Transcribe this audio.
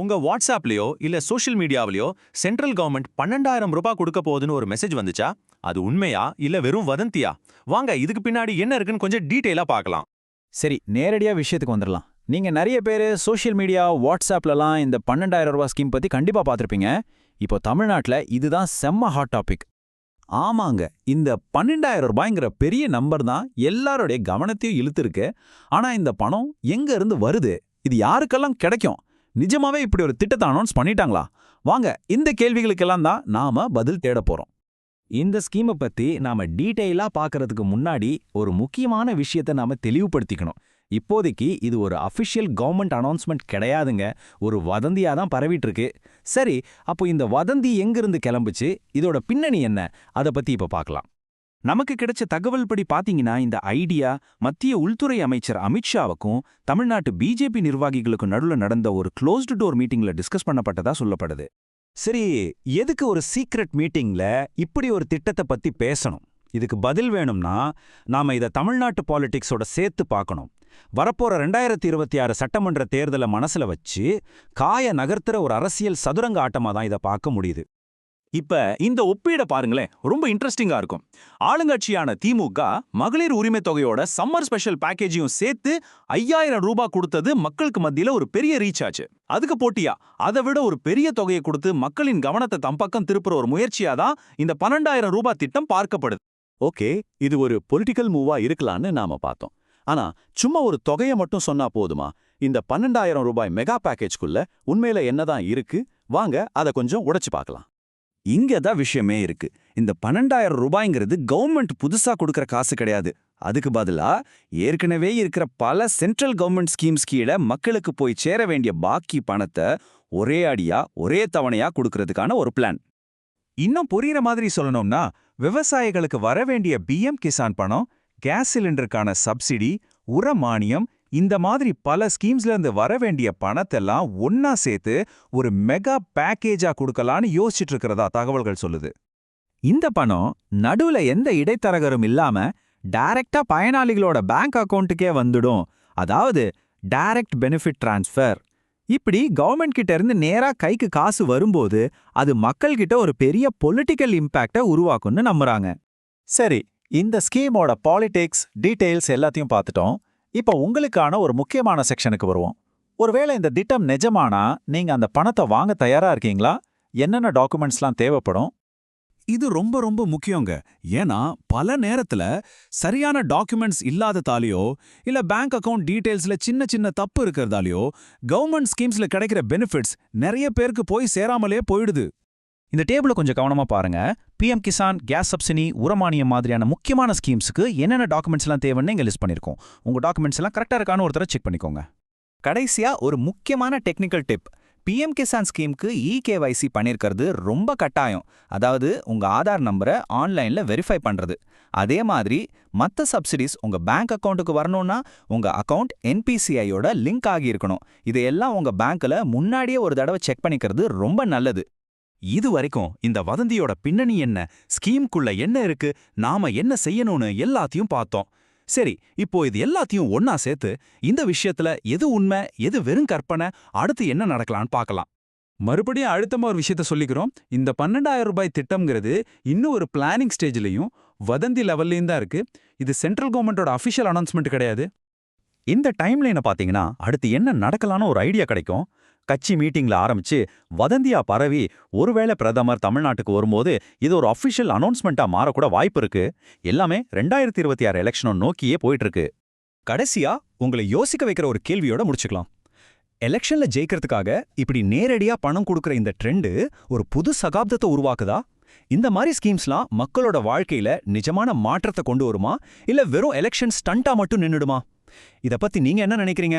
உங்க வாட்ஸ்அப்லயோ இல்ல social மீடியாவிலயோ central government 12,000 ரூபாய் கொடுக்க போகுதுன்னு ஒரு மெசேஜ் வந்துச்சா? அது உண்மையா இல்ல வெறும் வதந்தியா? வாங்க இதுக்கு பின்னாடி என்ன இருக்குன்னு கொஞ்சம் டீடைலா பார்க்கலாம். சரி, நேரடியா விஷயத்துக்கு வந்துடலாம். நீங்க நிறைய பேர் சோஷியல் மீடியா, வாட்ஸ்அப்லலாம் இந்த 12,000 ரூபாய் ஸ்கீம் பத்தி கண்டிப்பா பார்த்திருப்பீங்க. இப்போ தமிழ்நாட்டுல இதுதான் செம்ம ஹாட் டாபிக். ஆமாங்க, இந்த 12,000 ரூபாய்ங்கிற பெரிய நம்பர் தான் எல்லாருடைய கவனத்தையும் இழுத்துருக்கு. ஆனா இந்த பணம் எங்க இருந்து வருது? இது யாருக்கெல்லாம் கிடைக்கும்? நிஜமாவே இப்படி ஒரு திட்டத்தை அனௌன்ஸ் பண்ணிட்டாங்களா? வாங்க இந்த கேள்விகளுக்கெல்லாம் தான் நாம பதில் தேட போறோம். இந்த ஸ்கீமை பத்தி நாம டீட்டெயிலா பார்க்கறதுக்கு முன்னாடி ஒரு முக்கியமான விஷயத்தை நாம தெளிவுபடுத்திக்கணும். இப்போதைக்கு இது ஒரு அஃபிஷியல் கவர்மெண்ட் அனௌன்ஸ்மெண்ட் கிடையாதுங்க, ஒரு வதந்தியா தான் பரவிட்டு இருக்கு. சரி, அப்போ இந்த வதந்தி எங்கிருந்து கிளம்புச்சு, இதோட பின்னணி என்ன, அதை பத்தி இப்ப பார்க்கலாம். நமக்கு கிடைச்ச தகவல் படி பாத்தீங்கன்னா, இந்த ஐடியா மத்திய உள்துறை அமைச்சர் அமித்ஷாவுக்கும் தமிழ்நாட்டு பிஜேபி நிர்வாகிகளுக்கும் நடுவுல நடந்த ஒரு க்ளோஸ்டு டோர் மீட்டிங்ல டிஸ்கஸ் பண்ணப்பட்டதா சொல்லப்படுது. சரி, எதுக்கு ஒரு சீக்ரெட் மீட்டிங்ல இப்படி ஒரு திட்டத்தை பத்தி பேசணும்? இதுக்கு பதில் வேணும்னா நாம இதை தமிழ்நாட்டு பாலிடிக்ஸோட சேர்த்து பார்க்கணும். வரப்போற 2026 சட்டமன்ற தேர்தலை மனசுல வச்சு காய நகர்த்துற ஒரு அரசியல் சதுரங்க ஆட்டமா தான் இதை பார்க்க முடியுது. இப்ப இந்த ஒப்பீட பாருங்களேன், ரொம்ப இன்ட்ரெஸ்டிங்கா இருக்கும். ஆளுங்கட்சியான திமுக மகளிர் உரிமை தொகையோட சம்மர் ஸ்பெஷல் பேக்கேஜையும் சேர்த்து 5,000 ரூபாய் கொடுத்தது மக்களுக்கு மத்தியில ஒரு பெரிய ரீச் ஆச்சு. அதுக்கு போட்டியா அதை விட ஒரு பெரிய தொகையை கொடுத்து மக்களின் கவனத்தை தம்பக்கம் திருப்புற ஒரு முயற்சியா தான் இந்த 12,000 ரூபாய் திட்டம் பார்க்கப்படுது. ஓகே, இது ஒரு பொலிட்டிக்கல் மூவா இருக்கலான்னு நாம பார்த்தோம். ஆனா சும்மா ஒரு தொகையை மட்டும் சொன்னா போதுமா? இந்த 12,000 ரூபாய் மெகா பேக்கேஜ்குள்ள உண்மையில என்னதான் இருக்கு? வாங்க அதை கொஞ்சம் உடைச்சு பார்க்கலாம். இங்க தான் விஷயமே இருக்கு. இந்த 12,000 ரூபாய்ங்கிறது கவர்மெண்ட் புதுசா கொடுக்கற காசு கிடையாது. அதுக்கு பதிலா ஏற்கனவே இருக்கிற பல சென்ட்ரல் கவர்மெண்ட் ஸ்கீம்ஸ் கீழே மக்களுக்கு போய் சேர வேண்டிய பாக்கி பணத்தை ஒரே அடியா ஒரே தவணையா கொடுக்கறதுக்கான ஒரு பிளான். இன்னும் புரியுற மாதிரி சொல்லணும்னா, விவசாயிகளுக்கு வர வேண்டிய பிஎம் கிசான் பணம், கேஸ் சிலிண்டருக்கான சப்சிடி, உர மானியம், இந்த மாதிரி பல ஸ்கீம்ஸ்ல இருந்து வர வேண்டிய பணத்தெல்லாம் ஒன்னா சேர்த்து ஒரு மெகா பேக்கேஜா கொடுக்கலான்னு யோசிச்சுட்டு இருக்கிறதா தகவல்கள் சொல்லுது. இந்த பணம் நடுவுல எந்த இடைத்தரகரும் இல்லாம டைரக்டா பயனாளிகளோட பேங்க் அக்கவுண்ட்டுக்கே வந்துடும். அதாவது டைரக்ட் பெனிஃபிட் டிரான்ஸ்ஃபர். இப்படி கவர்மெண்ட் கிட்ட இருந்து நேரா கைக்கு காசு வரும்போது அது மக்கள்கிட்ட ஒரு பெரிய பொலிட்டிக்கல் இம்பாக்டை உருவாக்கும்னு நம்புறாங்க. சரி, இந்த ஸ்கீமோட பாலிடிக்ஸ் டீடைல்ஸ் எல்லாத்தையும் பார்த்துட்டோம். இப்போ உங்களுக்கான ஒரு முக்கியமான செக்ஷனுக்கு வருவோம். ஒருவேளை இந்த திட்டம் நிஜமானா நீங்க அந்த பணத்தை வாங்க தயாரா இருக்கீங்களா? என்னென்ன டாக்குமெண்ட்ஸ்லாம் தேவைப்படும்? இது ரொம்ப ரொம்ப முக்கியங்க. ஏன்னா பல நேரத்துல சரியான டாக்குமெண்ட்ஸ் இல்லாததாலேயோ இல்ல பேங்க் அக்கவுண்ட் டீடைல்ஸ்ல சின்ன சின்ன தப்பு இருக்கிறதாலேயோ கவர்மெண்ட் ஸ்கீம்ஸ்ல கிடைக்கிற பெனிஃபிட்ஸ் நிறைய பேருக்கு போய் சேராமலே போயிடுது. இந்த டேபிளை கொஞ்சம் கவனமா பாருங்க. பிஎம் கிசான், கேஸ் சப்சிடி, உரமானியம் மாதிரியான முக்கியமான ஸ்கீம்ஸுக்கு என்னென்ன டாக்குமெண்ட்ஸ்லாம் தேவைன்னு இங்க லிஸ்ட் பண்ணிருக்கோம். உங்க டாக்குமெண்ட்ஸ் எல்லாம் கரெக்டா இருக்கான்னு ஒரு தடவை செக் பண்ணிக்கோங்க. கடைசியா ஒரு முக்கியமான டெக்னிக்கல் டிப். பிஎம் கிசான் ஸ்கீமுக்கு இகேவைசி பண்ணிருக்கிறது ரொம்ப கட்டாயம். அதாவது உங்க ஆதார் நம்பரை ஆன்லைன்ல வெரிஃபை பண்றது. அதே மாதிரி மற்ற சப்சிடிஸ் உங்க பேங்க் அக்கவுண்ட்டுக்கு வரணும்னா உங்க அக்கவுண்ட் என்பிசிஐயோட லிங்க் ஆகி இருக்கணும். இதையெல்லாம் உங்க பேங்க்ல முன்னாடியே ஒரு தடவை செக் பண்ணிக்கிறது ரொம்ப நல்லது. இது வரைக்கும் இந்த வதந்தியோட பின்னணி என்ன, ஸ்கீம்குள்ள என்ன இருக்கு, நாம என்ன செய்யணும்னு எல்லாத்தையும் பார்த்தோம். சரி, இப்போ இது எல்லாத்தையும் ஒன்னா சேர்த்து இந்த விஷயத்துல எது உண்மை, எது வெறும் கற்பனை, அடுத்து என்ன நடக்கலான்னு பார்க்கலாம். மறுபடியும் அழுத்தமா ஒரு விஷயத்த சொல்லிக்கிறோம். இந்த 12,000 ரூபாய் திட்டம்ங்கிறது இன்னும் ஒரு பிளானிங் ஸ்டேஜ்லயும் வதந்தி லெவல்லையும் தான் இருக்கு. இது சென்ட்ரல் கவர்மெண்டோட அஃபிஷியல் அனௌன்ஸ்மெண்ட் கிடையாது. இந்த டைம்லைனை பார்த்தீங்கன்னா அடுத்து என்ன நடக்கலான்னு ஒரு ஐடியா கிடைக்கும். கட்சி மீட்டிங்ல ஆரம்பிச்சு வதந்தியா பரவி ஒருவேளை பிரதமர் தமிழ்நாட்டுக்கு வரும்போது இது ஒரு அஃபிஷியல் அனௌன்ஸ்மெண்ட்டா மாறக்கூட வாய்ப்பு இருக்கு. எல்லாமே 2026 எலெக்ஷனை நோக்கியே போயிட்டு இருக்கு. கடைசியா உங்களை யோசிக்க வைக்கிற ஒரு கேள்வியோட முடிச்சுக்கலாம். எலெக்ஷன்ல ஜெயிக்கிறதுக்காக இப்படி நேரடியா பணம் கொடுக்கற இந்த ட்ரெண்டு ஒரு புது சகாப்தத்தை உருவாக்குதா? இந்த மாதிரி ஸ்கீம்ஸ்லாம் மக்களோட வாழ்க்கையில நிஜமான மாற்றத்தை கொண்டு வருமா, இல்ல வெறும் எலெக்ஷன் ஸ்டண்டா மட்டும் நின்னுடுமா? இத பத்தி நீங்க என்ன நினைக்கிறீங்க?